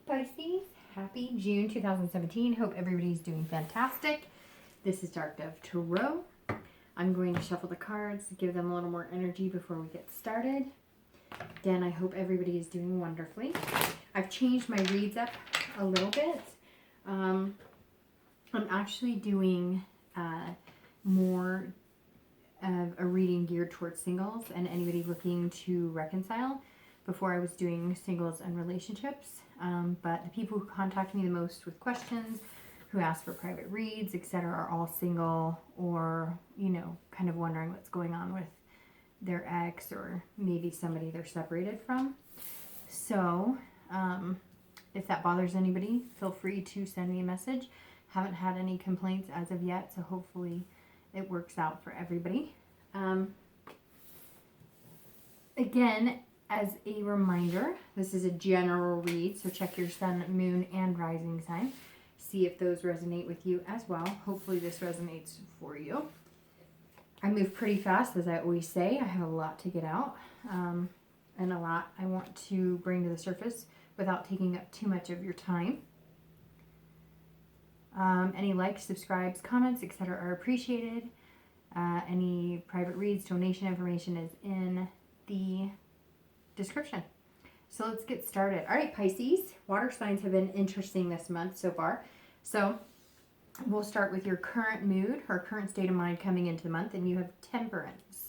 Pisces, happy June 2017. Hope everybody's doing fantastic. This is Dark Dove Tarot. I'm going to shuffle the cards to give them a little more energy before we get started. Again, I hope everybody is doing wonderfully. I've changed my reads up a little bit. I'm actually doing more of a reading geared towards singles and anybody looking to reconcile. Before I was doing singles and relationships, but the people who contact me the most with questions, who ask for private reads, etc., are all single or, kind of wondering what's going on with their ex or maybe somebody they're separated from. So if that bothers anybody, feel free to send me a message. Haven't had any complaints as of yet, so hopefully it works out for everybody. Again, as a reminder, this is a general read, so check your sun, moon, and rising sign. See if those resonate with you as well. Hopefully this resonates for you. I move pretty fast, as I always say. I have a lot to get out, and a lot I want to bring to the surface without taking up too much of your time. Any likes, subscribes, comments, etc. are appreciated. Any private reads, donation information is in the description. So let's get started. All right, Pisces, water signs have been interesting this month so far. So we'll start with your current mood or current state of mind coming into the month, and you have Temperance.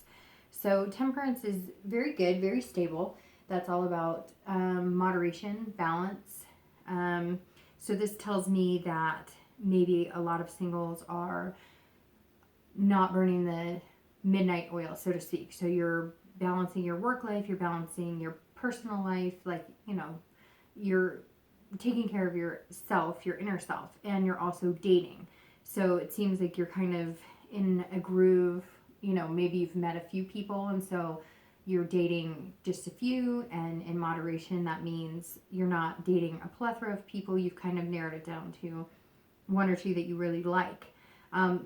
So Temperance is very good, very stable. That's all about moderation, balance. So this tells me that maybe a lot of singles are not burning the midnight oil, so to speak. So you're balancing your work life, you're balancing your personal life, you're taking care of yourself, your inner self, and you're also dating. So it seems like you're kind of in a groove, maybe you've met a few people, and so you're dating just a few, and in moderation, that means you're not dating a plethora of people. You've kind of narrowed it down to one or two that you really like.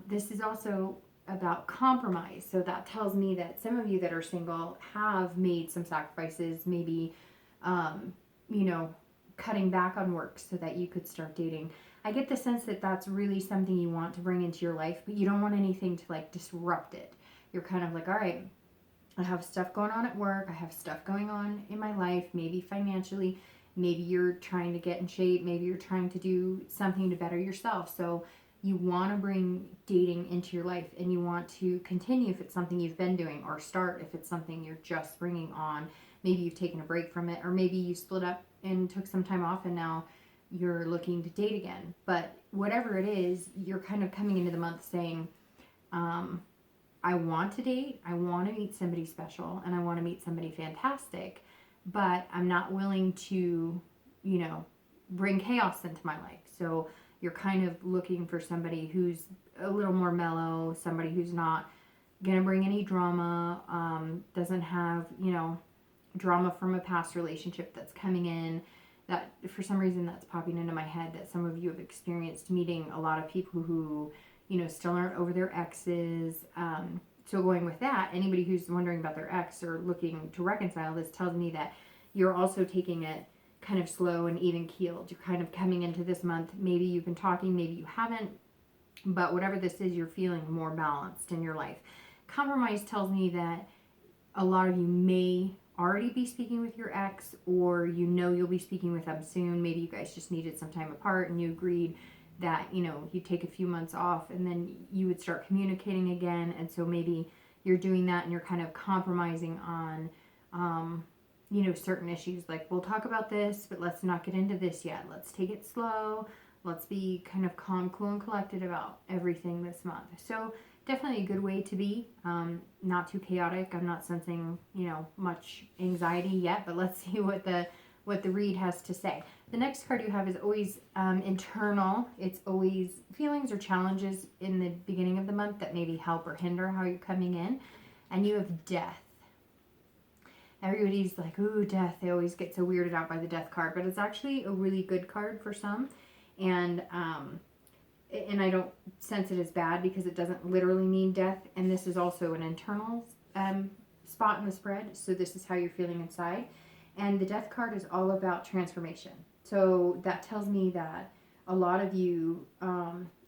This is also about compromise. So that tells me that some of you that are single have made some sacrifices, maybe, cutting back on work so that you could start dating. I get the sense that that's really something you want to bring into your life, but you don't want anything to disrupt it. You're kind of like, all right, I have stuff going on at work. I have stuff going on in my life, maybe financially. Maybe you're trying to get in shape. Maybe you're trying to do something to better yourself. So you want to bring dating into your life, and you want to continue if it's something you've been doing, or start if it's something you're just bringing on. Maybe you've taken a break from it, or maybe you split up and took some time off and now you're looking to date again. But whatever it is, you're kind of coming into the month saying, I want to date, I want to meet somebody special, and I want to meet somebody fantastic, but I'm not willing to, bring chaos into my life. So you're kind of looking for somebody who's a little more mellow, somebody who's not going to bring any drama, doesn't have, drama from a past relationship that's coming in. That for some reason that's popping into my head, that some of you have experienced meeting a lot of people who, still aren't over their exes. So going with that, anybody who's wondering about their ex or looking to reconcile, this tells me that you're also taking it kind of slow and even keeled. You're kind of coming into this month. Maybe you've been talking, maybe you haven't, but whatever this is, you're feeling more balanced in your life. Compromise tells me that a lot of you may already be speaking with your ex, or you'll be speaking with them soon. Maybe you guys just needed some time apart and you agreed that, you'd take a few months off and then you would start communicating again. And so maybe you're doing that and you're kind of compromising on, certain issues. Like, we'll talk about this, but let's not get into this yet. Let's take it slow. Let's be kind of calm, cool, and collected about everything this month. So definitely a good way to be. Not too chaotic. I'm not sensing, much anxiety yet, but let's see what the read has to say. The next card you have is always internal. It's always feelings or challenges in the beginning of the month that maybe help or hinder how you're coming in. And you have Death. Everybody's like, ooh, death. They always get so weirded out by the Death card, but it's actually a really good card for some. And I don't sense it as bad because it doesn't literally mean death. And this is also an internal spot in the spread. So this is how you're feeling inside. And the Death card is all about transformation. So that tells me that a lot of you,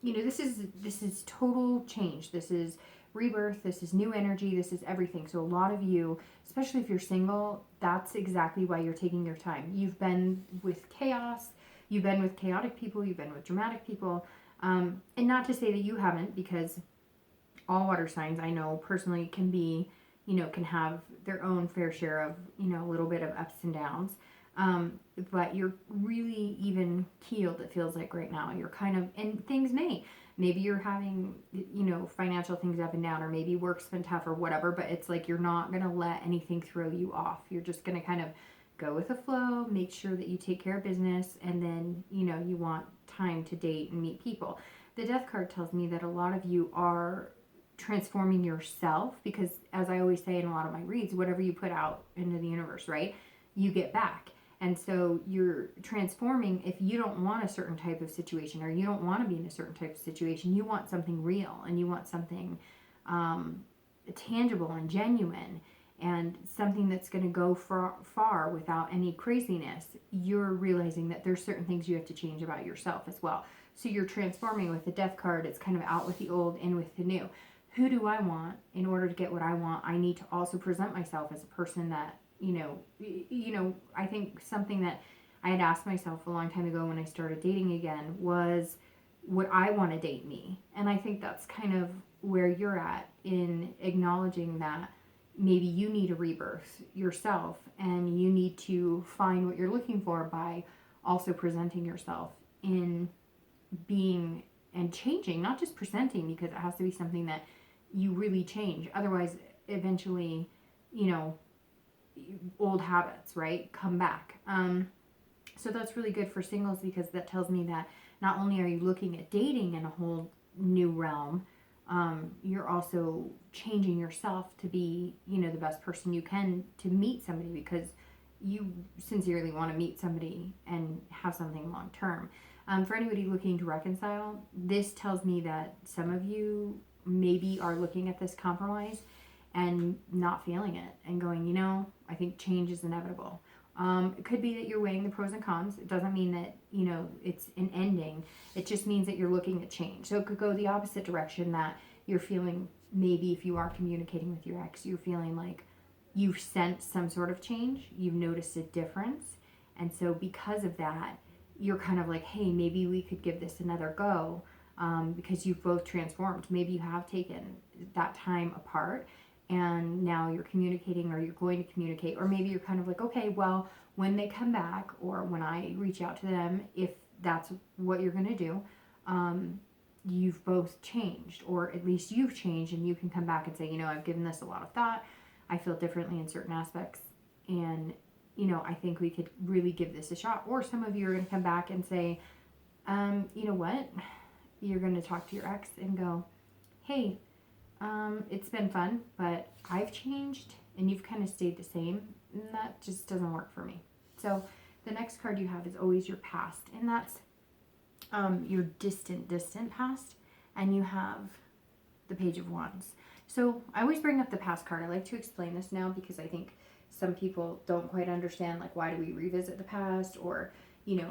this is total change. This is rebirth. This is new energy. This is everything. So a lot of you, especially if you're single, that's exactly why you're taking your time. You've been with chaos. You've been with chaotic people. You've been with dramatic people. And not to say that you haven't, because all water signs I know personally can be, can have their own fair share of, a little bit of ups and downs. But you're really even keeled, it feels like right now. You're kind of, and things maybe you're having, financial things up and down, or maybe work's been tough or whatever, but it's like you're not going to let anything throw you off. You're just going to kind of go with the flow, make sure that you take care of business, and then, you want time to date and meet people. The death card tells me that a lot of you are transforming yourself, because as I always say in a lot of my reads, whatever you put out into the universe, right, you get back. And so you're transforming. If you don't want a certain type of situation, or you don't want to be in a certain type of situation, you want something real, and you want something tangible and genuine, and something that's going to go far without any craziness. You're realizing that there's certain things you have to change about yourself as well. So you're transforming. With the death card, it's kind of out with the old, in with the new. Who do I want? In order to get what I want, I need to also present myself as a person that, I think something that I had asked myself a long time ago when I started dating again was, would I want to date me? And I think that's kind of where you're at, in acknowledging that maybe you need a rebirth yourself, and you need to find what you're looking for by also presenting yourself in being and changing, not just presenting, because it has to be something that you really change. Otherwise, eventually, old habits, right, come back. So that's really good for singles, because that tells me that not only are you looking at dating in a whole new realm, you're also changing yourself to be, the best person you can to meet somebody, because you sincerely want to meet somebody and have something long term. For anybody looking to reconcile, this tells me that some of you maybe are looking at this compromise and not feeling it, and going, I think change is inevitable. It could be that you're weighing the pros and cons. It doesn't mean that, it's an ending. It just means that you're looking at change. So it could go the opposite direction, that you're feeling, maybe if you are communicating with your ex, you're feeling like you've sensed some sort of change. You've noticed a difference. And so because of that, you're kind of like, hey, maybe we could give this another go, because you've both transformed. Maybe you have taken that time apart, and now you're communicating, or you're going to communicate, or maybe you're kind of like, okay, well, when they come back, or when I reach out to them, if that's what you're going to do, you've both changed, or at least you've changed, and you can come back and say, I've given this a lot of thought. I feel differently in certain aspects, and, I think we could really give this a shot. Or some of you are going to come back and say, you know what? You're going to talk to your ex and go, hey, it's been fun, but I've changed, and you've kind of stayed the same, and that just doesn't work for me. So the next card you have is always your past, and that's your distant past, and you have the Page of Wands. So I always bring up the past card. I like to explain this now, because I think some people don't quite understand, like, why do we revisit the past, or,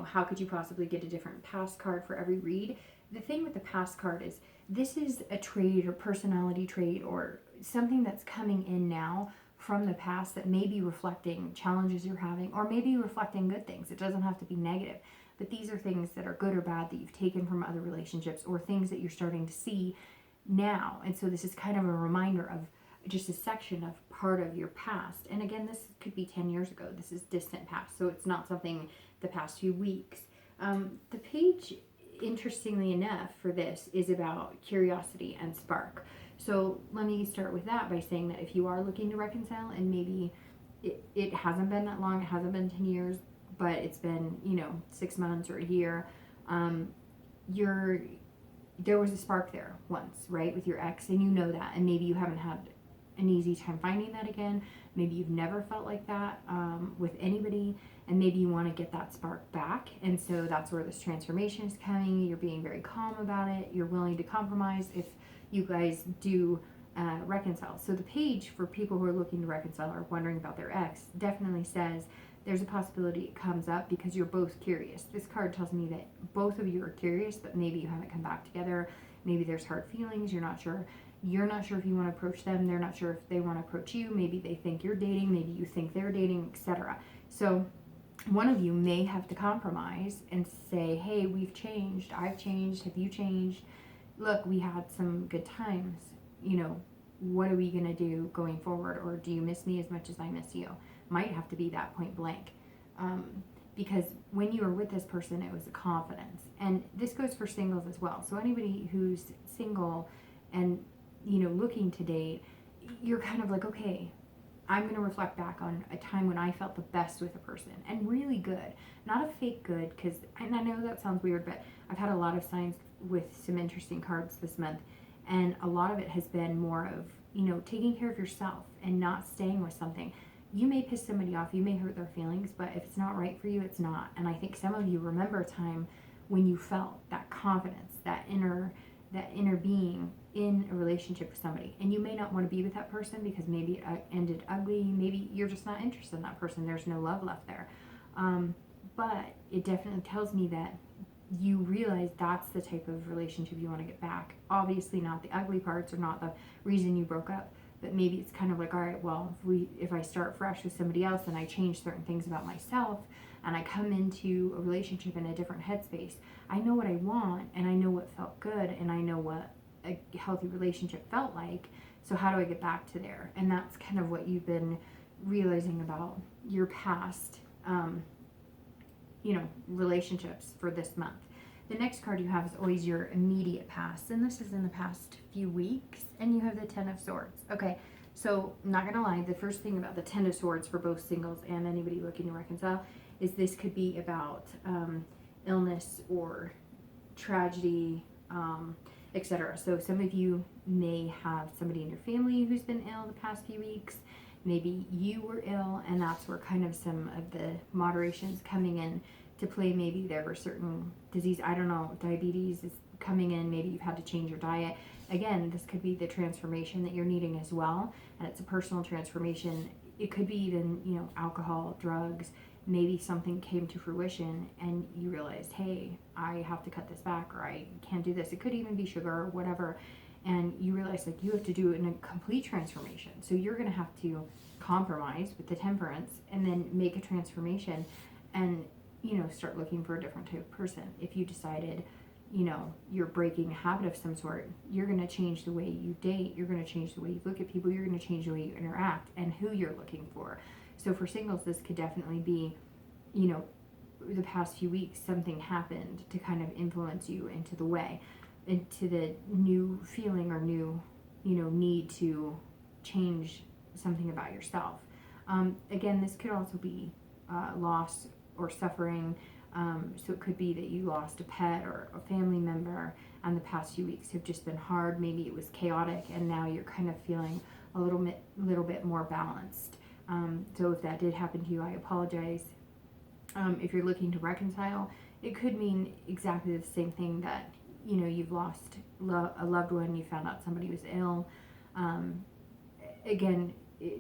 how could you possibly get a different past card for every read? The thing with the past card is, this is a trait or personality trait, or something that's coming in now from the past, that may be reflecting challenges you're having, or maybe reflecting good things. It doesn't have to be negative, but these are things that are good or bad that you've taken from other relationships, or things that you're starting to see now. And so this is kind of a reminder of just a section of part of your past. And again, this could be 10 years ago. This is distant past, so it's not something the past few weeks. The page, interestingly enough, for this is about curiosity and spark. So let me start with that by saying that if you are looking to reconcile, and maybe it hasn't been that long, it hasn't been 10 years, but it's been 6 months or a year, there was a spark there once, right, with your ex, and that, and maybe you haven't had an easy time finding that again. Maybe you've never felt like that with anybody, and maybe you want to get that spark back. And so that's where this transformation is coming. You're being very calm about it. You're willing to compromise if you guys do reconcile. So the page, for people who are looking to reconcile or wondering about their ex, definitely says there's a possibility it comes up because you're both curious. This card tells me that both of you are curious, but maybe you haven't come back together. Maybe there's hard feelings. You're not sure. You're not sure if you want to approach them. They're not sure if they want to approach you. Maybe they think you're dating. Maybe you think they're dating, etc. So one of you may have to compromise and say, hey, we've changed. I've changed. Have you changed? Look, we had some good times. You know, what are we going to do going forward? Or do you miss me as much as I miss you? Might have to be that point blank. Because when you were with this person, it was a confidence. And this goes for singles as well. So anybody who's single and, you know, looking to date, you're kind of like, okay, I'm going to reflect back on a time when I felt the best with a person and really good, not a fake good, because, and I know that sounds weird, but I've had a lot of signs with some interesting cards this month, and a lot of it has been more of, you know, taking care of yourself and not staying with something. You may piss somebody off, you may hurt their feelings, but if it's not right for you, it's not. And I think some of you remember a time when you felt that confidence, that inner being in a relationship with somebody, and you may not want to be with that person because maybe it ended ugly. Maybe you're just not interested in that person. There's no love left there. But it definitely tells me that you realize that's the type of relationship you want to get back. Obviously not the ugly parts or not the reason you broke up, but maybe it's kind of like, all right, well, if I start fresh with somebody else and I change certain things about myself and I come into a relationship in a different headspace, I know what I want and I know what felt good and I know what a healthy relationship felt like. So how do I get back to there? And that's kind of what you've been realizing about your past, relationships for this month. The next card you have is always your immediate past, and this is in the past few weeks, and you have the Ten of Swords. Okay, so I'm not gonna lie, the first thing about the Ten of Swords for both singles and anybody looking to reconcile is this could be about illness or tragedy, etc. So some of you may have somebody in your family who's been ill the past few weeks. Maybe you were ill, and that's where kind of some of the moderation's coming in to play. Maybe there were certain disease, I don't know, diabetes is coming in. Maybe you've had to change your diet. Again, this could be the transformation that you're needing as well, and it's a personal transformation. It could be even, alcohol, drugs. Maybe something came to fruition and you realized, hey, I have to cut this back, or I can't do this. It could even be sugar or whatever. And you realize like you have to do it in a complete transformation. So you're going to have to compromise with the temperance and then make a transformation and, start looking for a different type of person. If you decided, you're breaking a habit of some sort, you're going to change the way you date. You're going to change the way you look at people. You're going to change the way you interact and who you're looking for. So for singles, this could definitely be, the past few weeks, something happened to kind of influence you into the new feeling or new, need to change something about yourself. Again, this could also be loss or suffering. So it could be that you lost a pet or a family member, and the past few weeks have just been hard. Maybe it was chaotic, and now you're kind of feeling a little bit more balanced. So if that did happen to you, I apologize. If you're looking to reconcile, it could mean exactly the same thing, that you've lost a loved one, you found out somebody was ill. Again,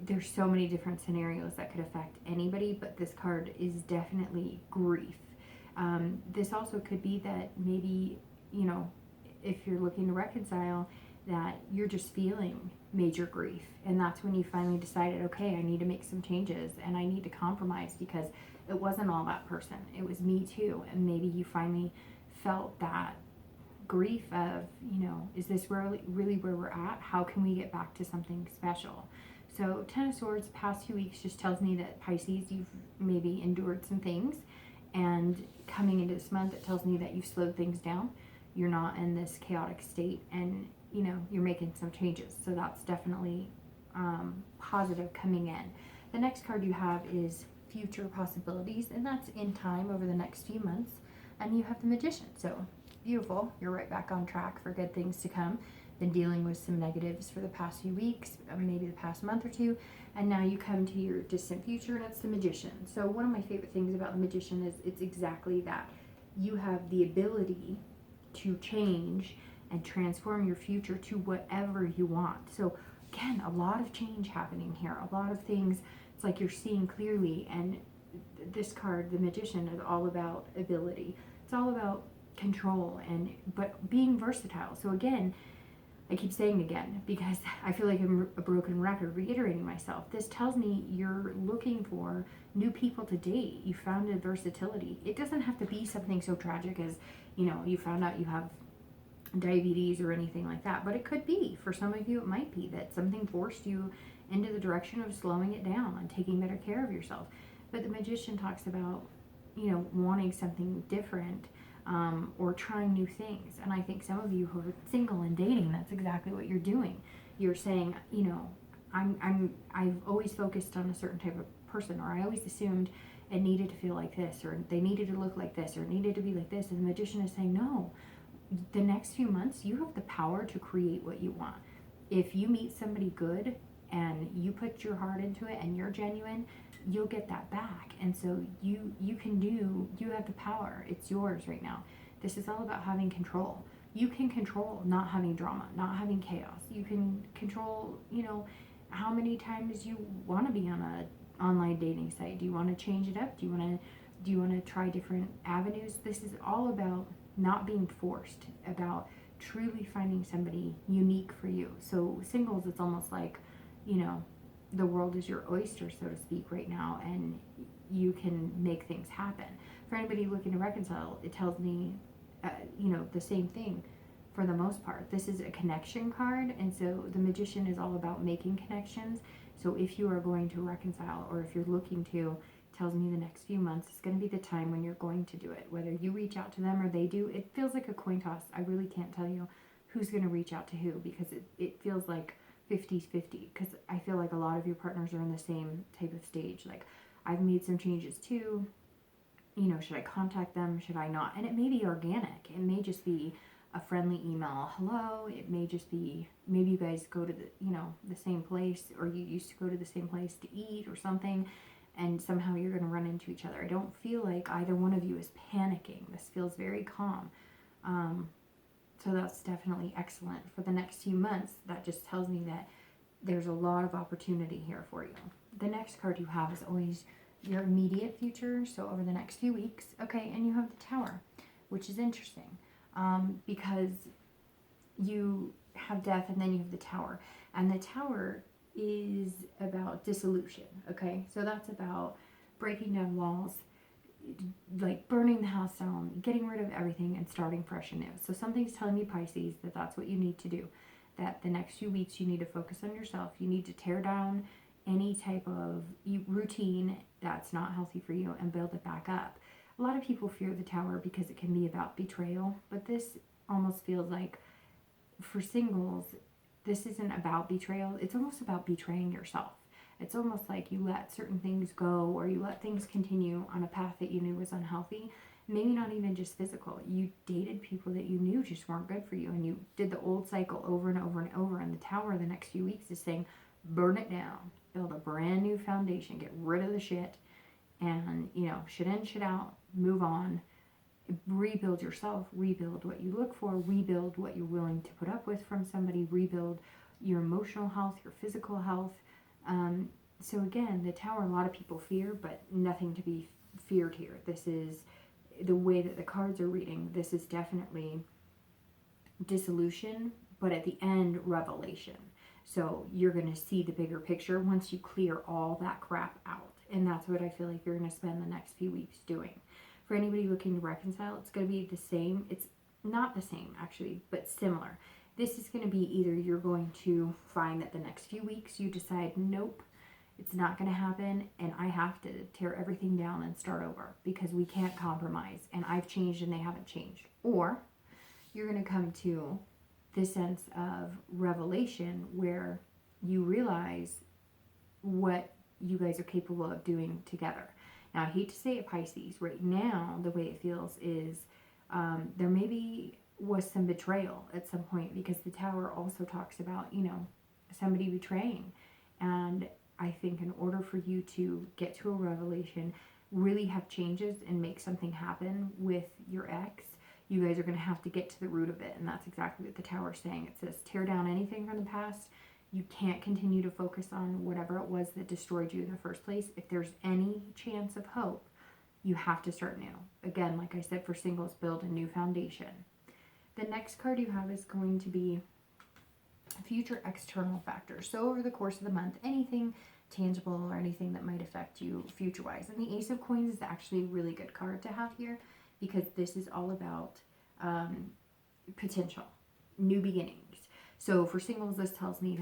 there's so many different scenarios that could affect anybody, but this card is definitely grief. This also could be that maybe, if you're looking to reconcile, that you're just feeling major grief, and that's when you finally decided, okay, I need to make some changes and I need to compromise because it wasn't all that person, it was me too. And maybe you finally felt that grief of, is this really where we're at? How can we get back to something special? So Ten of Swords, past few weeks just tells me that Pisces, you've maybe endured some things, and coming into this month, it tells me that you've slowed things down. You're not in this chaotic state, and you're making some changes. So that's definitely positive coming in. The next card you have is future possibilities, and that's in time over the next few months. And you have the Magician. So beautiful. You're right back on track for good things to come. Been dealing with some negatives for the past few weeks, maybe the past month or two, and now you come to your distant future, and it's the Magician. So one of my favorite things about the Magician is it's exactly that. You have the ability to change and transform your future to whatever you want. So again, a lot of change happening here, a lot of things. It's like you're seeing clearly, and this card, the Magician, is all about ability. It's all about control, but being versatile. So again, I keep saying again because I feel like I'm a broken record reiterating myself. This tells me you're looking for new people to date. You found a versatility. It doesn't have to be something so tragic as, you found out you have diabetes or anything like that, but it could be. For some of you, it might be that something forced you into the direction of slowing it down and taking better care of yourself. But the Magician talks about, wanting something different, or trying new things. And I think some of you who are single and dating, that's exactly what you're doing. You're saying, I've always focused on a certain type of person, or I always assumed it needed to feel like this, or they needed to look like this, or it needed to be like this. And the Magician is saying, no, the next few months, you have the power to create what you want. If you meet somebody good and you put your heart into it and you're genuine, you'll get that back. And so you have the power. It's yours right now. This is all about having control. You can control not having drama, not having chaos. You can control, how many times you want to be on a online dating site. Do you want to change it up? Do you want to try different avenues? This is all about not being forced, about truly finding somebody unique for you. So singles, it's almost like, the world is your oyster, so to speak, right now, and you can make things happen. For anybody looking to reconcile, it tells me, the same thing for the most part. This is a connection card, and so the Magician is all about making connections. So if you are going to reconcile, or if you're looking to, tells me the next few months is going to be the time when you're going to do it. Whether you reach out to them or they do, it feels like a coin toss. I really can't tell you who's going to reach out to who, because it feels like 50-50, because I feel like a lot of your partners are in the same type of stage. Like, I've made some changes too. Should I contact them? Should I not? And it may be organic. It may just be a friendly email, hello. It may just be, maybe you guys go to the same place, or you used to go to the same place to eat or something, and somehow you're going to run into each other. I don't feel like either one of you is panicking. This feels very calm. So that's definitely excellent. For the next few months, that just tells me that there's a lot of opportunity here for you. The next card you have is always your immediate future, so over the next few weeks. Okay, and you have the Tower, which is interesting, because you have Death and then you have the Tower. And the Tower is about dissolution, okay? So that's about breaking down walls, like burning the house down, getting rid of everything and starting fresh and new. So something's telling me, Pisces, that that's what you need to do. That the next few weeks you need to focus on yourself. You need to tear down any type of routine that's not healthy for you and build it back up. A lot of people fear the Tower because it can be about betrayal, but this almost feels like, for singles, this isn't about betrayal. It's almost about betraying yourself. It's almost like you let certain things go, or you let things continue on a path that you knew was unhealthy. Maybe not even just physical. You dated people that you knew just weren't good for you, and you did the old cycle over and over and over. And the Tower the next few weeks is saying, burn it down, build a brand new foundation, get rid of the shit, and, shit in, shit out, move on, rebuild yourself, rebuild what you look for, rebuild what you're willing to put up with from somebody, rebuild your emotional health, your physical health. So again, the Tower, a lot of people fear, but nothing to be feared here. This is the way that the cards are reading. This is definitely dissolution, but at the end, revelation. So you're going to see the bigger picture once you clear all that crap out. And that's what I feel like you're going to spend the next few weeks doing. For anybody looking to reconcile, it's going to be the same. It's not the same, actually, but similar. This is going to be either you're going to find that the next few weeks you decide, nope, it's not going to happen, and I have to tear everything down and start over because we can't compromise, and I've changed and they haven't changed. Or you're going to come to this sense of revelation where you realize what you guys are capable of doing together. Now, I hate to say it, Pisces, right now, the way it feels is there maybe was some betrayal at some point, because the Tower also talks about, somebody betraying. And I think in order for you to get to a revelation, really have changes and make something happen with your ex, you guys are going to have to get to the root of it. And that's exactly what the Tower is saying. It says, tear down anything from the past, You can't continue to focus on whatever it was that destroyed you in the first place. If there's any chance of hope, you have to start new. Again, like I said, for singles, build a new foundation. The next card you have is going to be future external factors. So over the course of the month, anything tangible or anything that might affect you future-wise. And the Ace of Coins is actually a really good card to have here, because this is all about potential, new beginnings. So for singles, this tells me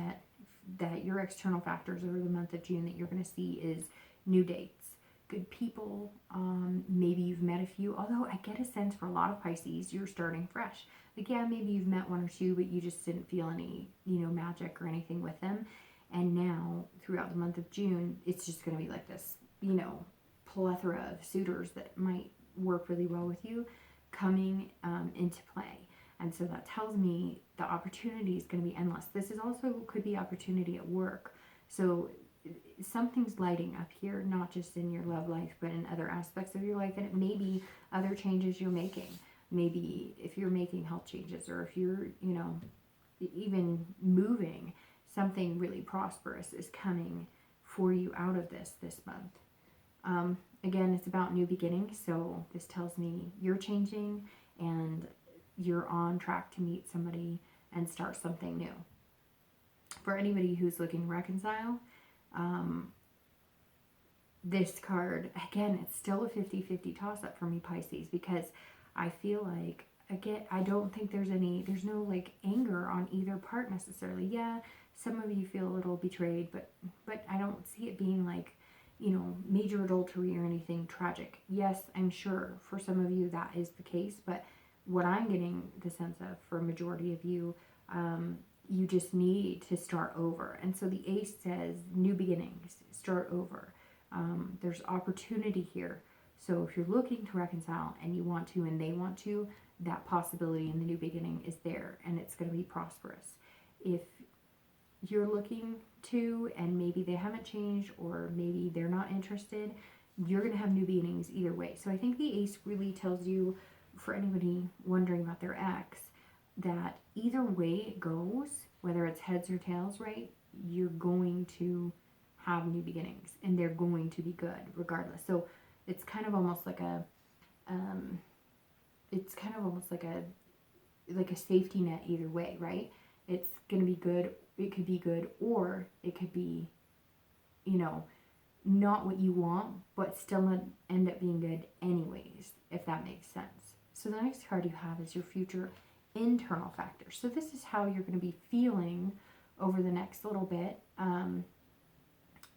that your external factors over the month of June that you're going to see is new dates, good people. Maybe you've met a few, although I get a sense for a lot of Pisces, you're starting fresh. Like, yeah, maybe you've met one or two, but you just didn't feel any, magic or anything with them. And now, throughout the month of June, it's just going to be like this, plethora of suitors that might work really well with you coming into play. And so that tells me the opportunity is going to be endless. This is also could be opportunity at work. So something's lighting up here, not just in your love life, but in other aspects of your life. And it may be other changes you're making. Maybe if you're making health changes, or if you're, even moving, something really prosperous is coming for you out of this month. Again, it's about new beginnings. So this tells me you're changing and you're on track to meet somebody and start something new. For anybody who's looking to reconcile, this card, again, it's still a 50-50 toss-up for me, Pisces, because I feel like, again, I don't think there's no like anger on either part necessarily. Yeah, some of you feel a little betrayed, but I don't see it being like, major adultery or anything tragic. Yes, I'm sure for some of you that is the case, but what I'm getting the sense of for a majority of you, you just need to start over. And so the Ace says new beginnings, start over. There's opportunity here. So if you're looking to reconcile and you want to and they want to, that possibility in the new beginning is there, and it's going to be prosperous. If you're looking to and maybe they haven't changed, or maybe they're not interested, you're going to have new beginnings either way. So I think the Ace really tells you, for anybody wondering about their ex, that either way it goes, whether it's heads or tails, right, you're going to have new beginnings and they're going to be good regardless. So it's kind of almost like a safety net either way, right? It's going to be good. It could be good, or it could be, not what you want, but still end up being good anyways, if that makes sense. So the next card you have is your future internal factors. So this is how you're going to be feeling over the next little bit.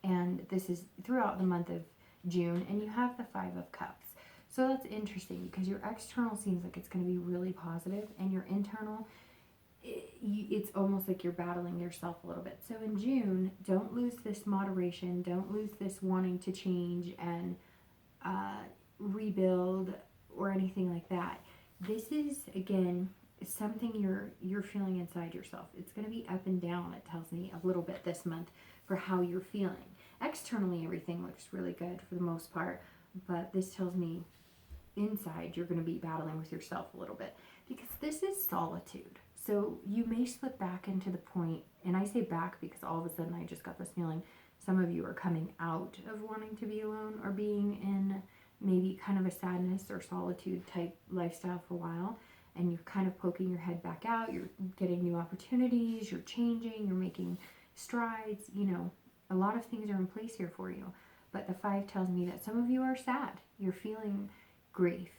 And this is throughout the month of June, and you have the 5 of Cups. So that's interesting because your external seems like it's going to be really positive, and your internal, it's almost like you're battling yourself a little bit. So in June, don't lose this moderation. Don't lose this wanting to change and rebuild or anything like that. This is, again, something you're feeling inside yourself. It's going to be up and down, it tells me, a little bit this month for how you're feeling. Externally, everything looks really good for the most part, but this tells me inside you're going to be battling with yourself a little bit, because this is solitude. So you may slip back into the point, and I say back because all of a sudden I just got this feeling some of you are coming out of wanting to be alone or being in maybe kind of a sadness or solitude type lifestyle for a while, and you're kind of poking your head back out. You're getting new opportunities, you're changing, you're making strides, a lot of things are in place here for you. But the 5 tells me that some of you are sad. You're feeling grief.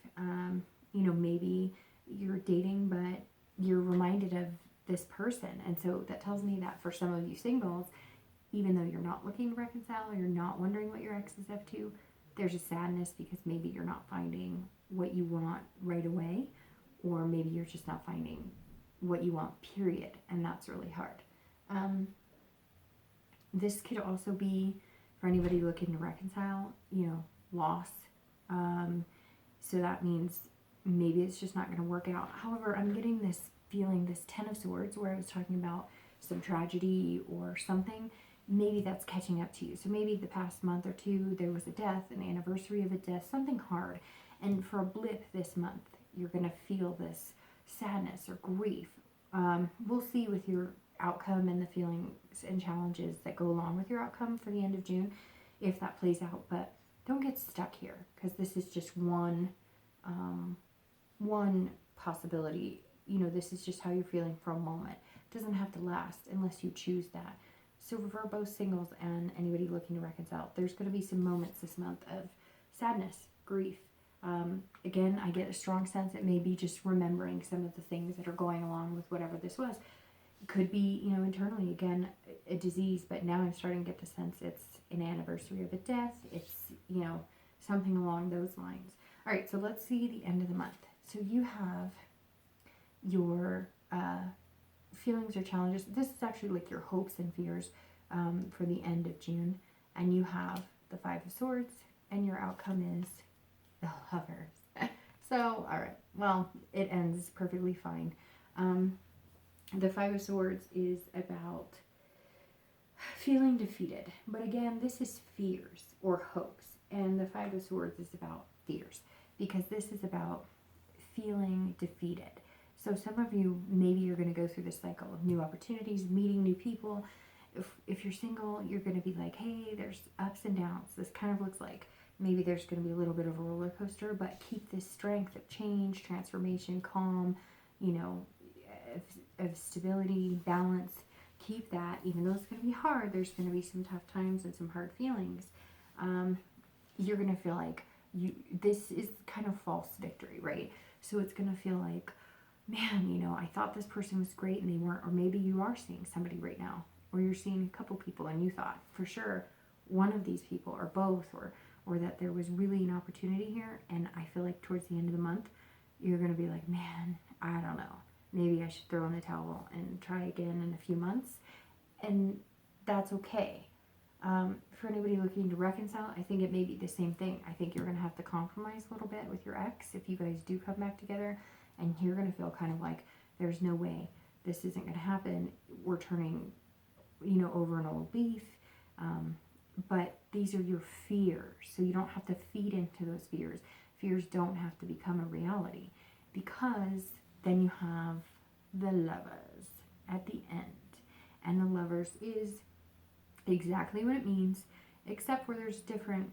Maybe you're dating, but you're reminded of this person. And so that tells me that for some of you singles, even though you're not looking to reconcile, or you're not wondering what your ex is up to, there's a sadness because maybe you're not finding what you want right away, or maybe you're just not finding what you want, period. And that's really hard. This could also be for anybody looking to reconcile, loss. So that means maybe it's just not going to work out. However, I'm getting this feeling, this 10 of Swords, where I was talking about some tragedy or something. Maybe that's catching up to you. So maybe the past month or two, there was a death, an anniversary of a death, something hard. And for a blip this month, you're going to feel this sadness or grief. We'll see with your outcome and the feelings and challenges that go along with your outcome for the end of June, if that plays out. But don't get stuck here, because this is just one possibility. You know, this is just how you're feeling for a moment. It doesn't have to last unless you choose that. So for both singles and anybody looking to reconcile, there's going to be some moments this month of sadness, grief. Again, I get a strong sense it may be just remembering some of the things that are going along with whatever this was. It could be, you know, internally, again, a disease, but now I'm starting to get the sense it's an anniversary of a death. It's, you know, something along those lines. All right, so let's see the end of the month. So you have your feelings or challenges. This is actually like your hopes and fears for the end of June. And you have the Five of Swords, and your outcome is the Lovers. So, all right, well, it ends perfectly fine. The Five of Swords is about feeling defeated. But again, this is fears or hopes. And the Five of Swords is about fears, because this is about feeling defeated. So some of you, maybe you're going to go through this cycle of new opportunities, meeting new people. If you're single, you're going to be like, hey, there's ups and downs. This kind of looks like maybe there's going to be a little bit of a roller coaster, but keep this strength of change, transformation, calm, you know, of stability, balance. Keep that, even though it's going to be hard. There's going to be some tough times and some hard feelings. You're going to feel like this is kind of false victory, right? So it's going to feel like, man, you know, I thought this person was great and they weren't. Or maybe you are seeing somebody right now, or you're seeing a couple people and you thought for sure one of these people, or both, or that there was really an opportunity here. And I feel like towards the end of the month, you're going to be like, man, I don't know. Maybe I should throw in the towel and try again in a few months. And that's okay. For anybody looking to reconcile, I think it may be the same thing. I think you're going to have to compromise a little bit with your ex if you guys do come back together. And you're going to feel kind of like, there's no way this isn't going to happen. We're turning, you know, over an old leaf. But these are your fears. So you don't have to feed into those fears. Fears don't have to become a reality, because then you have the Lovers at the end. And the Lovers is exactly what it means, except for there's different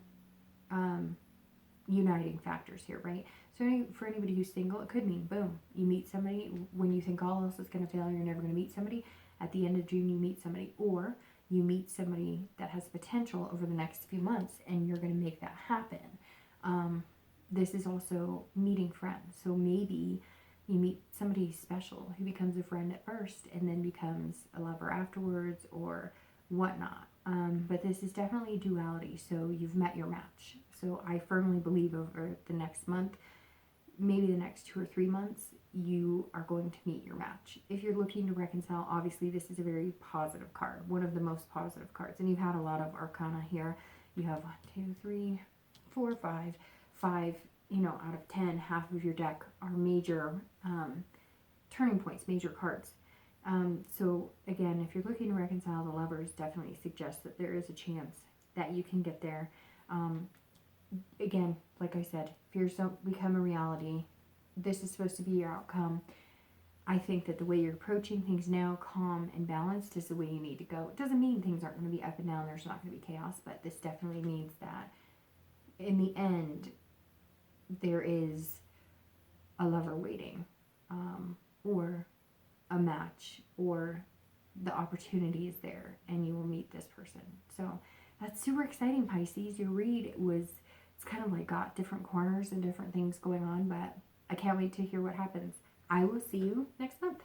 uniting factors here, right? So for anybody who's single, it could mean, boom, you meet somebody when you think all else is going to fail, you're never going to meet somebody. At the end of June, you meet somebody, or you meet somebody that has potential over the next few months, and you're going to make that happen. This is also meeting friends. So maybe you meet somebody special who becomes a friend at first and then becomes a lover afterwards, or whatnot. But this is definitely a duality. So you've met your match. So I firmly believe over the next month, maybe the next 2 or 3 months, you are going to meet your match. If you're looking to reconcile, obviously this is a very positive card, one of the most positive cards. And you've had a lot of arcana here. You have 1, 2, 3, 4, 5, you know, out of 10, half of your deck are major turning points, major cards. So again, if you're looking to reconcile, the Lovers definitely suggest that there is a chance that you can get there. Again, like I said, fears don't become a reality. This is supposed to be your outcome. I think that the way you're approaching things now, calm and balanced, is the way you need to go. It doesn't mean things aren't going to be up and down, there's not going to be chaos, but this definitely means that in the end, there is a lover waiting, or a match, or the opportunity is there and you will meet this person. So that's super exciting, Pisces. Your read it's kind of like got different corners and different things going on, but I can't wait to hear what happens. I will see you next month.